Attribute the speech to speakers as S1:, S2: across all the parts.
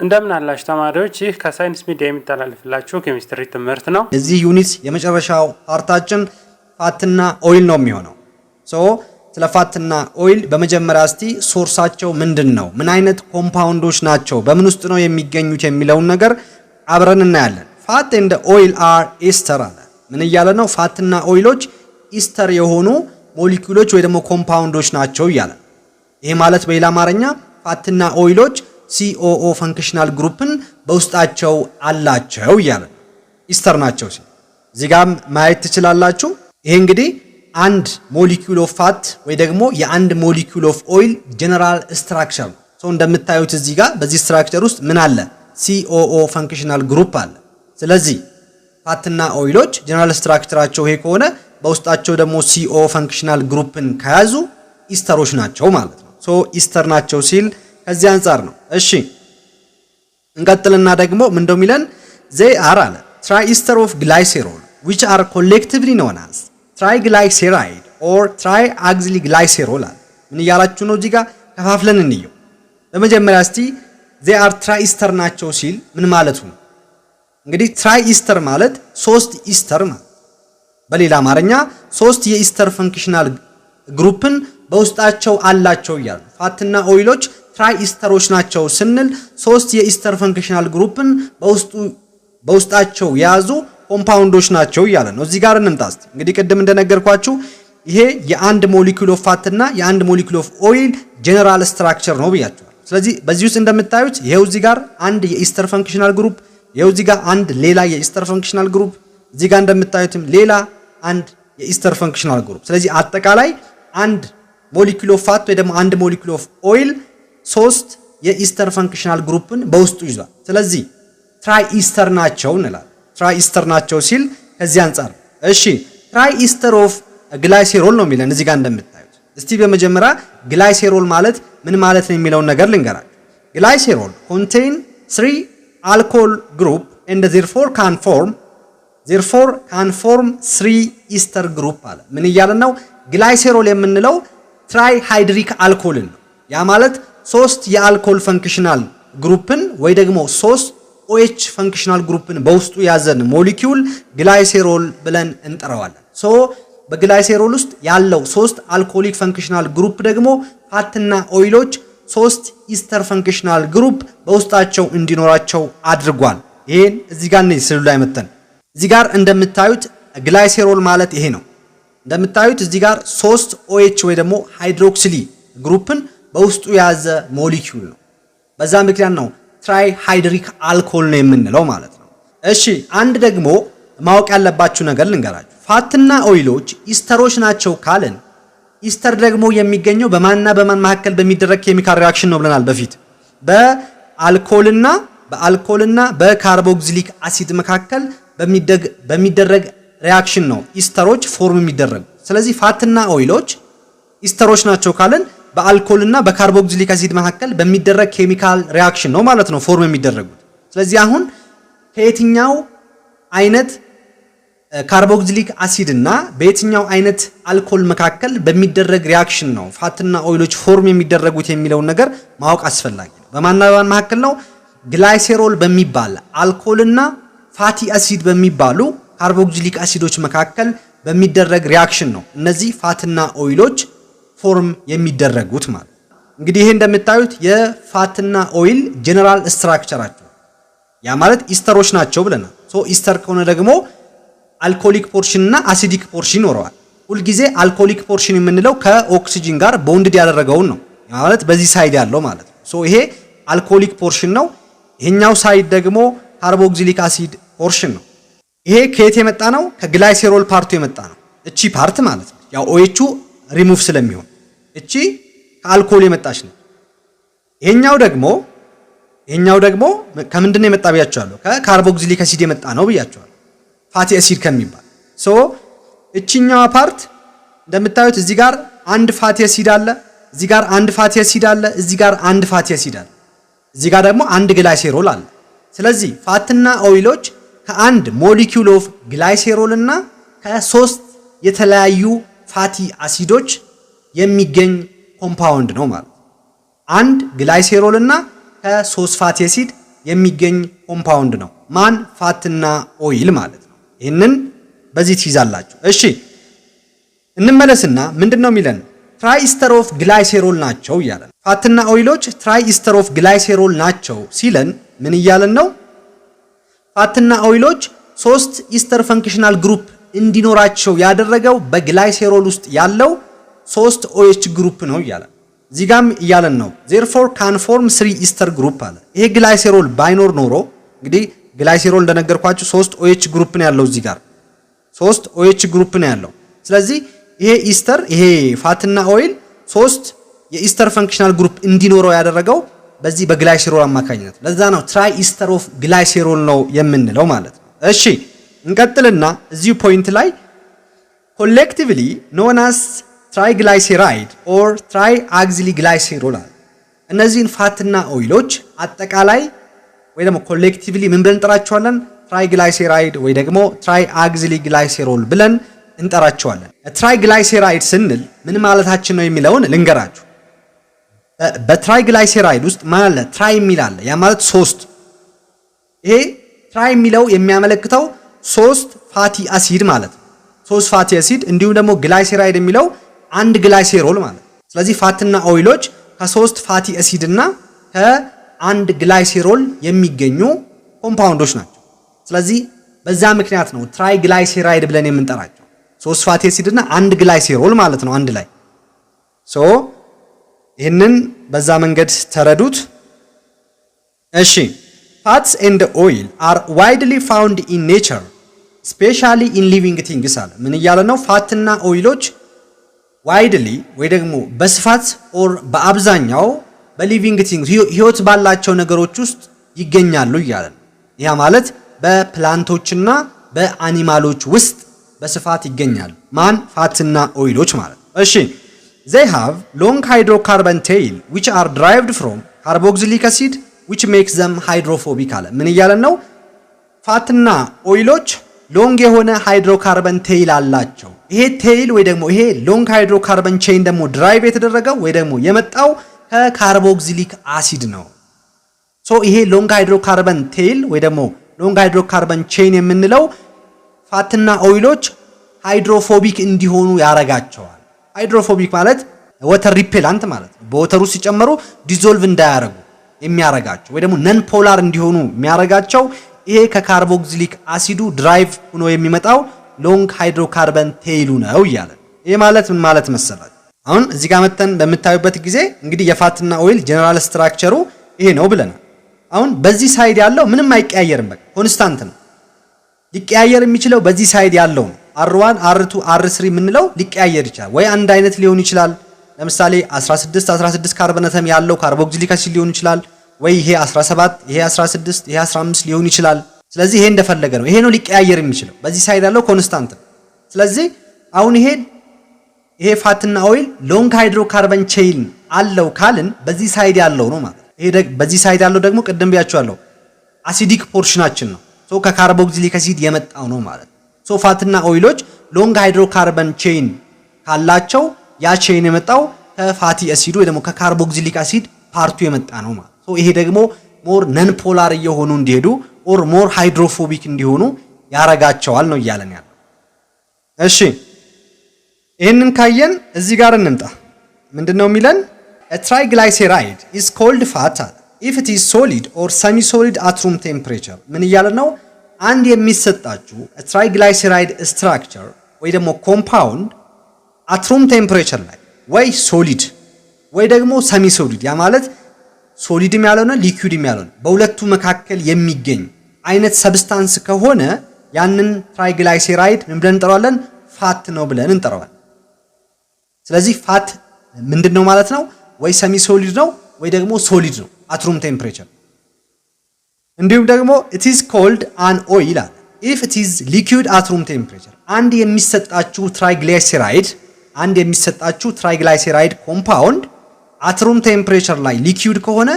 S1: እንደምን አላችሁ ተማሪዎች ይህ ከሳይንስ ሚዲያ የሚተላለፍላችሁ ኬሚስትሪ ትምህርት ነው።
S2: እዚህ ዩኒት የመጨረሻው ፓርታችን ፋትና ኦይል ነው የሚሆነው። ስለ ፋትና ኦይል በመጀመሪያ እስቲ ሶርሳቸው ምንድነው? ምን አይነት ኮምፓውንዶች ናቸው? በምን ውስጥ ነው የሚገኙት የሚለውን ነገር አብረን እናያለን። ፋት ኤንድ ኦይል አር ኢስተር አለ። ምን እያለ ነው? ፋትና ኦይሎች ኢስተር የሆኑ ሞለኪውሎች ወይ ደግሞ ኮምፓውንዶች ናቸው እያለ። ይሄ ማለት በሌላ አማርኛ ፋትና ኦይሎች COO ፈንክሽናል ግሩፕን በውስጣቸው አላቸው እያለ ኢስተር ናቸው ሲል እዚህ ጋር ማየት ትችላላችሁ። ይሄ እንግዲህ አንድ ሞለኪውል ኦፍ ፋት ወይ ደግሞ የአንድ ሞለኪውል ኦፍ ኦይል ጀነራል ስትራክቸር ነው። እንደምታዩት እዚህ ጋር በዚህ ስትራክቸር ውስጥ ምን አለ? COO ፈንክሽናል ግሩፕ አለ። ስለዚህ ፋትና ኦይሎች ጀነራል ስትራክቸራቸው ይሄ ከሆነ በውስጣቸው ደግሞ COO ፈንክሽናል ግሩፕን ከያዙ ኢስተሮች ናቸው ማለት ነው። ኢስተር ናቸው ሲል ከዚህ አንፃር ነው። እሺ እንቀጥልና ደግሞ ምን እንደሚለን they are አለ triester of glycerol which are collectively known as triglyceride or triacylglycerol አለ። ምን እያላችሁ ነው? እዚህ ጋር ከፋፍለን እንየው። በመጀመሪያ እስቲ they are triester ናቸው ሲል ምን ማለቱ ነው? እንግዲህ triester ማለት 3 ኢስተር ማለት በሌላ አማርኛ 3 የኢስተር ፈንክሽናል ግሩፕን በውስጣቸው አላቸው ይላል። ፋትና ኦይሎች ትራይስተሮች ናቸው ስንል 3 የኢስተር ፈንክሽናል ግሩፕን በውስጣቸው የያዙ ኮምፓውንዶች ናቸው ይላል ነው። እዚህ ጋር እንምጣስ። እንግዲህ ቅድም እንደነገርኳችሁ ይሄ የአንድ ሞለኪውል ኦፍ ፋትና የአንድ ሞለኪውል ኦፍ ኦይል ጀነራል ስትራክቸር ነው ብያችኋል። ስለዚህ በዚህ ውስጥ እንደምታዩት ይሄው እዚህ ጋር አንድ የኢስተር ፈንክሽናል ግሩፕ፣ ይሄው እዚህ ጋር አንድ ሌላ የኢስተር ፈንክሽናል ግሩፕ፣ እዚህ ጋር እንደምታዩትም ሌላ አንድ የኢስተር ፈንክሽናል ግሩፕ። ስለዚህ አጠቃላይ አንድ ሞለኪውል ኦፍ ፋት ወይ ደግሞ አንድ ሞለኪውል ኦፍ ኦይል 3 የኢስተር ፈንክሽናል ግሩፕን በውስጡ ይዟል። ስለዚህ ትራይስተር ናቸው እንላለን። ትራይስተር ናቸው ሲል ከዚህ አንፃር እሺ ትራይስተር ኦፍ ግላይሴሮል ነው የሚለን እዚህ ጋር እንደምታዩት። እስቲ በመጀመሪያ ግላይሴሮል ማለት ምን ማለት ነው የሚለውን ነገር ልንገራችሁ። ግላይሴሮል contain 3 alcohol group and therefore can form 3 ester group አለ። ምን እያለን ነው? ግላይሴሮል የምንለው ትራይሃይድሪክ አልኮልን ነው። ያ ማለት 3 የአልኮል ፈንክሽናል ግሩፕን ወይ ደግሞ 3 OH ፈንክሽናል ግሩፕን በውስጡ ያዘን ሞለኪውል ግላይሴሮል ብለን እንጠራዋለን። በግላይሴሮል ውስጥ ያለው 3 አልኮሊክ ፈንክሽናል ግሩፕ ደግሞ ፋትና ኦይሎች 3 ኢስተር ፈንክሽናል ግሩፕ በውስጣቸው እንዲኖራቸው አድርጓል። ይሄን እዚህ ጋር ነው ስዕሉ ላይ መተን እዚህ ጋር እንደምታዩት ግላይሴሮል ማለት ይሄ ነው። እንደምታዩት እዚህ ጋር 3 OH ወይ ደግሞ ሃይድሮክሲሊ ግሩፕን በውስጡ የያዘ ሞለኪውል ነው። በዛ ምክንያት ነው ትራይሃይድሪክ አልኮል ነው የምንለው ማለት ነው። እሺ አንድ ደግሞ ማወቅ ያለባችሁ ነገር ልንገራችሁ። ፋትና ኦይሎች ኢስተሮች ናቸው ካለን ኢስተር ደግሞ የሚገኘው በማንና በማን መካከል በሚደረግ ኬሚካል ሪአክሽን ነው ብለናል በፊት። በአልኮልና በካርቦክሲሊክ አሲድ መካከል በሚደረግ ሪአክሽን ነው ኢስተሮች ፎርም የሚደረጉ። ስለዚህ ፋትና ኦይሎች ኢስተሮች ናቸው ካለን በአልኮልና በካርቦክሲሊክ አሲድ መካከል በሚደረግ ኬሚካል ሪአክሽን ነው ማለት ነው ፎርም የሚደረጉት። ስለዚህ አሁን ከየትኛው አይነት ካርቦክሲሊክ አሲድ እና በየትኛው አይነት አልኮል መካከል በሚደረግ ሪአክሽን ነው ፋትና ኦይሎች ፎርም የሚደረጉት የሚለውን ነገር ማወቅ አስፈላጊ ነው። በማንና በማን መካከል ነው? ግላይሴሮል በሚባል አልኮልና ፋቲ አሲድ በሚባሉ ካርቦክሲሊክ አሲዶች መካከል በሚደረግ ሪአክሽን ነው እነዚህ ፋትና ኦይሎች ፎርም የሚደረጉት ማለት። እንግዲህ ይሄ እንደምታዩት የፋትና ኦይል ጀነራል ስትራክቸራቸው ያ ማለት ኢስተሮች ናቸው ብለናል። ኢስተር ከሆነ ደግሞ አልኮሊክ ፖርሽን እና አሲዲክ ፖርሽን ይኖረዋል። ሁል ጊዜ አልኮሊክ ፖርሽን የምንለው ከኦክሲጅን ጋር ቦንድድ ያደረገውን ነው ማለት በዚህ ሳይድ ያለው ማለት ነው። ይሄ አልኮሊክ ፖርሽን ነው። ይሄኛው ሳይድ ደግሞ ካርቦክሲሊክ አሲድ ፖርሽን ነው። ይሄ ከየት የመጣ ነው? ከግላይሴሮል ፓርቱ የመጣ ነው። እቺ ፓርት ማለት ነው ያው ኦኤቹ ሪሙቭ ስለሚሆን እቺ ከአልኮል የመጣች ነው። ይሄኛው ደግሞ ከምንድነው የመጣ ብያችኋለሁ? ከካርቦክሲሊክ አሲድ የመጣ ነው ብያችኋለሁ። ፋቲ አሲድ ከሚባል እቺኛዋ ፓርት እንደምታዩት እዚህ ጋር አንድ ፋቲ አሲድ አለ፣ እዚህ ጋር አንድ ፋቲ አሲድ አለ፣ እዚህ ጋር አንድ ፋቲ አሲድ አለ፣ እዚህ ጋር ደግሞ አንድ ግላይሴሮል አለ። ስለዚህ ፋትና ኦይሎች ከአንድ ሞለኪውል ኦፍ ግላይሴሮል እና ከ3 የተለያዩ ፋቲ አሲዶች የሚገኝ ኮምፓውንድ ነው ማለት። አንድ ግላይሴሮል እና ከ3 ፋቲ አሲድ የሚገኝ ኮምፓውንድ ነው። ማን? ፋትና ኦይል ማለት ነው። ይህንን በዚህ ትይዛላችሁ። እሺ እንመለስና ምንድነው የሚለን? ትራይስተር ኦፍ ግላይሴሮል ናቸው እያለን። ፋትና ኦይሎች ትራይስተር ኦፍ ግላይሴሮል ናቸው ሲለን ምን እያለን ነው? ፋትና ኦይሎች 3 ኢስተር ፈንክሽናል ግሩፕ እንዲኖራቸው ያደረገው በግላይሴሮል ውስጥ ያለው 3 OH ግሩፕ ነው እያለን። እዚህ ጋም እያለን ነው therefore can form 3 ኢስተር ግሩፕ አለ። ይሄ ግላይሴሮል ባይኖር ኖሮ እንግዲህ ግላይሴሮል እንደነገርኳችሁ 3 OH ግሩፕ ነው ያለው። እዚህ ጋር 3 OH ግሩፕ ነው ያለው። ስለዚህ ይሄ ኢስተር ይሄ ፋትና ኦይል 3 የኢስተር ፈንክሽናል ግሩፕ እንዲኖረው ያደረገው በዚህ በግላይሴሮል አማካኝነት። ለዛ ነው ትራይ ኢስተር ኦፍ ግላይሴሮል ነው የምንለው ማለት ነው። እሺ እንቀጥልና እዚሁ ፖይንት ላይ ኮሌክቲቭሊ known as ትራይግላይሴራይድ ኦር ትራይአክሲሊ ግላይሴሮል አለ። እነዚህን ፋትና ኦይሎች አጠቃላይ ወይ ደግሞ ኮሌክቲቭሊ ምን ብለን እንጠራቸዋለን? ትራይግላይሴራይድ ወይ ደግሞ ትራይአክሲሊ ግላይሴሮል ብለን እንጠራቸዋለን። ትራይግላይሴራይድ ስንል ምን ማለታችን ነው የሚለውን ልንገራችሁ። በትራይግላይሴራይድ ውስጥ ማለት ትራይ የሚል አለ። ያ ማለት 3 ይሄ ትራይ የሚለው የሚያመለክተው 3 ፋቲ አሲድ ማለት ነው። 3 ፋቲ አሲድ እንዲሁም ደግሞ ግላይሴራይድ የሚለው አንድ ግላይሴሮል ማለት ነው። ስለዚህ ፋትና ኦይሎች ከ3 ፋቲ አሲድ እና ከአንድ ግላይሴሮል የሚገኙ ኮምፓውንዶች ናቸው። ስለዚህ በዛ ምክንያት ነው ትራይግላይሴራይድ ብለን የምንጠራቸው። 3 ፋቲ አሲድ እና አንድ ግላይሴሮል ማለት ነው አንድ ላይ። ሶ ይህንን በዛ መንገድ ተረዱት። እሺ fats and oil are widely found in nature especially in living things አለ። ምን እያለ ነው? ፋትና ኦይሎች ዋይድሊ ወይ ደግሞ በስፋት ኦር በአብዛኛው በሊቪንግ ቲንግስ ህይወት ባላቸው ነገሮች ውስጥ ይገኛሉ እያለ ነው። ያ ማለት በፕላንቶችና በአኒማሎች ውስጥ በስፋት ይገኛሉ። ማን? ፋትና ኦይሎች ማለት ነው። እሺ they have long hydrocarbon tail which are derived from carboxylic acid which makes them hydrophobic አለ። ምን እያለ ነው? ፋትና ኦይሎች ሎንግ የሆነ ሃይድሮካርበን ቴይል አላቸው። ይሄ ቴይል ወይ ደግሞ ይሄ ሎንግ ሃይድሮካርበን ቼን ደግሞ ድራይቭ የተደረገው ወይ ደግሞ የመጣው ከካርቦክሲሊክ አሲድ ነው። ሶ ይሄ ሎንግ ሃይድሮካርበን ቴይል ወይ ደግሞ ሎንግ ሃይድሮካርበን ቼን የምንለው ፋትና ኦይሎች ሃይድሮፎቢክ እንዲሆኑ ያረጋቸዋል። ሃይድሮፎቢክ ማለት ወተር ሪፔላንት ማለት ነው። በወተሩ ሲጨመሩ ዲዞልቭ እንዳያረጉ የሚያረጋቸው ወይ ደግሞ ነን ፖላር እንዲሆኑ የሚያረጋቸው ይሄ ከካርቦክሲሊክ አሲዱ ድራይቭ ሆኖ የሚመጣው ሎንግ ሃይድሮካርበን ቴይሉ ነው እያለ። ይሄ ማለት ምን ማለት መሰላችሁ? አሁን እዚህ ጋር መተን በምታዩበት ጊዜ እንግዲህ የፋትና ኦይል ጀነራል ስትራክቸሩ ይሄ ነው ብለናል። አሁን በዚህ ሳይድ ያለው ምንም አይቀያየርም፣ በቃ ኮንስታንት ነው። ሊቀያየር የሚችለው በዚህ ሳይድ ያለው ነው። R1 R2 R3 የምንለው ሊቀያየር ይችላል። ወይ አንድ አይነት ሊሆን ይችላል። ለምሳሌ 16 ካርበን አተም ያለው ካርቦክሲሊክ አሲድ ሊሆን ይችላል። ወይ ይሄ 17 ይሄ 16 ይሄ 15 ሊሆን ይችላል። ስለዚህ ይሄ እንደፈለገ ነው። ይሄ ነው ሊቀያየር የሚችለው። በዚህ ሳይድ ያለው ኮንስታንት ነው። ስለዚህ አሁን ይሄ ፋትና ኦይል ሎንግ ሃይድሮካርበን ቼይን አለው ካልን በዚህ ሳይድ ያለው ነው ማለት። ይሄ በዚህ ሳይድ ያለው ደግሞ ቅድም ብያችኋለሁ አሲዲክ ፖርሽናችን ነው። ሶ ከካርቦክሲሊክ አሲድ የመጣው ነው ማለት። ሶ ፋትና ኦይሎች ሎንግ ሃይድሮካርበን ቼይን ካላቸው ያ ቼይን የመጣው ከፋቲ አሲድ ወይ ደግሞ ከካርቦክሲሊክ አሲድ ፓርቱ የመጣ ነው ማለት። ሶ ይሄ ደግሞ ሞር ነን ፖላር እየሆኑ እንዲሄዱ ኦር ሞር ሃይድሮፎቢክ እንዲሆኑ ያረጋቸዋል ነው እያለን ያለው። እሺ ይሄንን ካየን እዚህ ጋር እንምጣ። ምንድነው የሚለን? a triglyceride is called fat if it is solid or semi solid at room temperature። ምን እያለ ነው? አንድ የሚሰጣችሁ ትራይግላይሴራይድ ስትራክቸር ወይ ደግሞ ኮምፓውንድ at room temperature ላይ ወይ ሶሊድ ወይ ደግሞ ሰሚ ሶሊድ ያ ማለት ሶሊድም ያልሆነ ሊኩዊድም ያልሆነ በሁለቱ መካከል የሚገኝ አይነት ሰብስታንስ ከሆነ ያንን ትራይግላይሴራይድ ምን ብለን እንጠራዋለን? ፋት ነው ብለን እንጠራዋለን። ስለዚህ ፋት ምንድነው ማለት ነው? ወይ ሰሚ ሶሊድ ነው ወይ ደግሞ ሶሊድ ነው at room temperature። እንዲሁም ደግሞ it is called an oil if it is liquid at room temperature። አንድ የሚሰጣችሁ ትራይግላይሴራይድ ኮምፓውንድ at room temperature ላይ ሊኩዊድ ከሆነ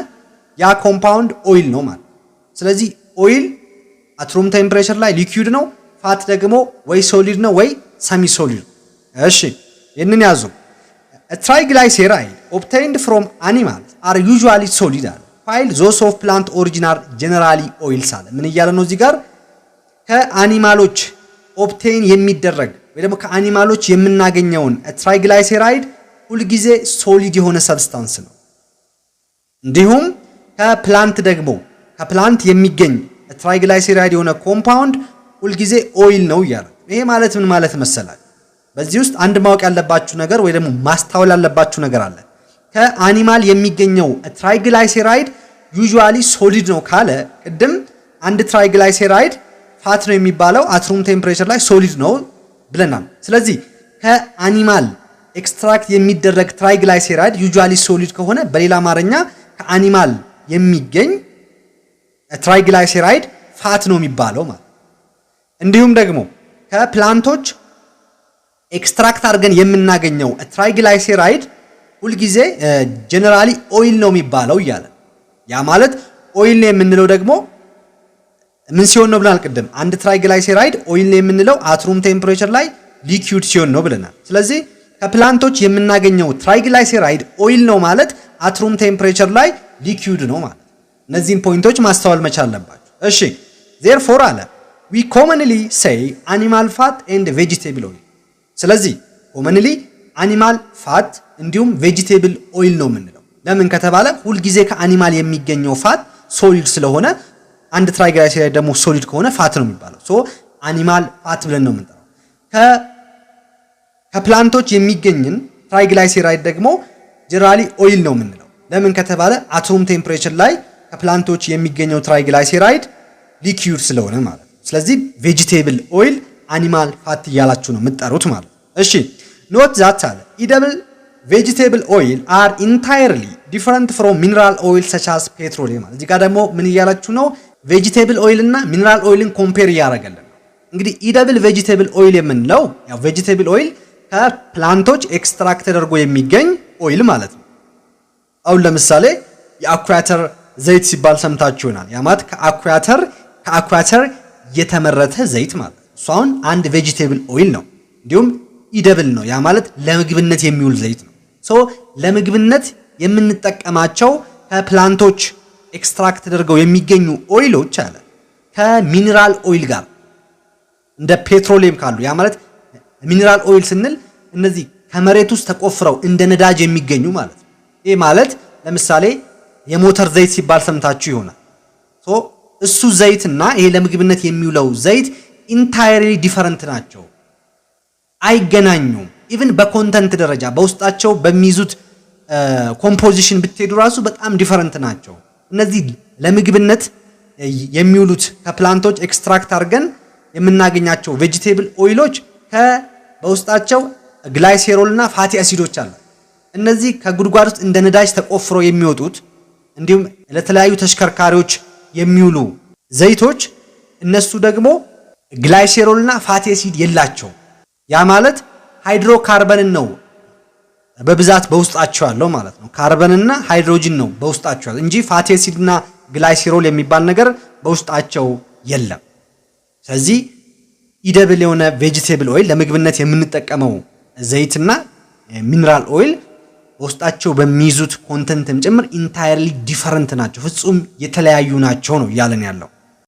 S2: ያ ኮምፓውንድ ኦይል ነው ማለት። ስለዚህ ኦይል at room temperature ላይ ሊኩዊድ ነው፣ ፋት ደግሞ ወይ ሶሊድ ነው ወይ ሰሚ ሶሊድ። እሺ ይሄንን ያዙ። a triglyceride obtained from animals are usually solid። while those of plant origin are generally oils አለ። ምን እያለ ነው እዚህ ጋር? ከአኒማሎች ኦብቴን የሚደረግ ወይ ደግሞ ከአኒማሎች የምናገኘውን ትራይግላይሴራይድ ሁልጊዜ ሶሊድ የሆነ ሰብስታንስ ነው። እንዲሁም ከፕላንት ደግሞ ከፕላንት የሚገኝ ትራይግላይሴራይድ የሆነ ኮምፓውንድ ሁልጊዜ ኦይል ነው እያለ። ይሄ ማለት ምን ማለት መሰላችሁ? በዚህ ውስጥ አንድ ማወቅ ያለባችሁ ነገር ወይ ደግሞ ማስተዋል ያለባችሁ ነገር አለ። ከአኒማል የሚገኘው ትራይግላይሴራይድ ዩዥዋሊ ሶሊድ ነው ካለ ቅድም አንድ ትራይግላይሴራይድ ፋት ነው የሚባለው አት ሩም ቴምፕሬቸር ላይ ሶሊድ ነው ብለናል። ስለዚህ ከአኒማል ኤክስትራክት የሚደረግ ትራይግላይሴራይድ ዩዥዋሊ ሶሊድ ከሆነ በሌላ አማርኛ ከአኒማል የሚገኝ ትራይግላይሴራይድ ፋት ነው የሚባለው ማለት። እንዲሁም ደግሞ ከፕላንቶች ኤክስትራክት አድርገን የምናገኘው ትራይግላይሴራይድ ሁልጊዜ ጀነራሊ ኦይል ነው የሚባለው እያለ። ያ ማለት ኦይል ነው የምንለው ደግሞ ምን ሲሆን ነው ብለናል ቅድም? አንድ ትራይግላይሴራይድ ኦይል ነው የምንለው አት ሩም ቴምፕሬቸር ላይ ሊኩዊድ ሲሆን ነው ብለናል። ስለዚህ ከፕላንቶች የምናገኘው ትራይግላይሴራይድ ኦይል ነው ማለት አት ሩም ቴምፕሬቸር ላይ ሊኩዊድ ነው ማለት። እነዚህን ፖይንቶች ማስተዋል መቻል አለባችሁ። እሺ therefore አለ we commonly say animal fat and vegetable oil። ስለዚህ commonly animal fat እንዲሁም vegetable oil ነው የምንለው። ለምን ከተባለ ሁልጊዜ ከአኒማል የሚገኘው ፋት ሶሊድ ስለሆነ አንድ ትራይግላይሴራይድ ደግሞ ሶሊድ ከሆነ ፋት ነው የሚባለው። ሶ አኒማል ፋት ብለን ነው የምንጠራው። ከፕላንቶች የሚገኝን ትራይግላይሴራይድ ደግሞ ጀነራሊ ኦይል ነው የምንለው። ለምን ከተባለ አት ሩም ቴምፕሬቸር ላይ ከፕላንቶች የሚገኘው ትራይግላይሴራይድ ሊኩዊድ ስለሆነ ማለት ነው። ስለዚህ ቬጂቴብል ኦይል አኒማል ፋት እያላችሁ ነው የምትጠሩት ማለት ነው። እሺ ኖት ዛት አለ ኢደብል vegetable oil are entirely different from mineral oil such as petroleum። እዚህ ጋር ደግሞ ምን እያላችሁ ነው? vegetable oil እና mineral oilን ኮምፔር እያደረገልን ነው። እንግዲህ ኢደብል vegetable oil የምንለው ያው vegetable oil ከፕላንቶች ኤክስትራክት ተደርጎ የሚገኝ ኦይል ማለት ነው። አሁን ለምሳሌ የአኩያተር ዘይት ሲባል ሰምታችሁ ይሆናል። ያ ማለት ከአኩያተር የተመረተ ዘይት ማለት ነው። እሱ አሁን አንድ vegetable oil ነው። እንዲሁም ኢደብል ነው። ያ ማለት ለምግብነት የሚውል ዘይት ነው። ሶ ለምግብነት የምንጠቀማቸው ከፕላንቶች ኤክስትራክት ተደርገው የሚገኙ ኦይሎች አለ ከሚነራል ኦይል ጋር እንደ ፔትሮሊየም ካሉ ያ ማለት ሚነራል ኦይል ስንል እነዚህ ከመሬት ውስጥ ተቆፍረው እንደ ነዳጅ የሚገኙ ማለት ነው። ይሄ ማለት ለምሳሌ የሞተር ዘይት ሲባል ሰምታችሁ ይሆናል። ሶ እሱ ዘይትና ይሄ ለምግብነት የሚውለው ዘይት ኢንታይርሊ ዲፈረንት ናቸው፣ አይገናኙም። ኢቭን በኮንተንት ደረጃ በውስጣቸው በሚይዙት ኮምፖዚሽን ብትሄዱ ራሱ በጣም ዲፈረንት ናቸው። እነዚህ ለምግብነት የሚውሉት ከፕላንቶች ኤክስትራክት አድርገን የምናገኛቸው ቬጂቴብል ኦይሎች በውስጣቸው ግላይሴሮል እና ፋቲ አሲዶች አሉ። እነዚህ ከጉድጓድ ውስጥ እንደ ነዳጅ ተቆፍሮ የሚወጡት እንዲሁም ለተለያዩ ተሽከርካሪዎች የሚውሉ ዘይቶች እነሱ ደግሞ ግላይሴሮል እና ፋቲ አሲድ የላቸው። ያ ማለት ሃይድሮካርበንን ነው በብዛት በውስጣቸው ያለው ማለት ነው። ካርበንና ሃይድሮጂን ነው በውስጣቸው ያለው እንጂ ፋቲ አሲድና ግላይሴሮል የሚባል ነገር በውስጣቸው የለም። ስለዚህ ኢደብል የሆነ ቬጂቴብል ኦይል ለምግብነት የምንጠቀመው ዘይትና ሚነራል ኦይል በውስጣቸው በሚይዙት ኮንተንትም ጭምር ኢንታይርሊ ዲፈረንት ናቸው፣ ፍጹም የተለያዩ ናቸው ነው እያለን ያለው።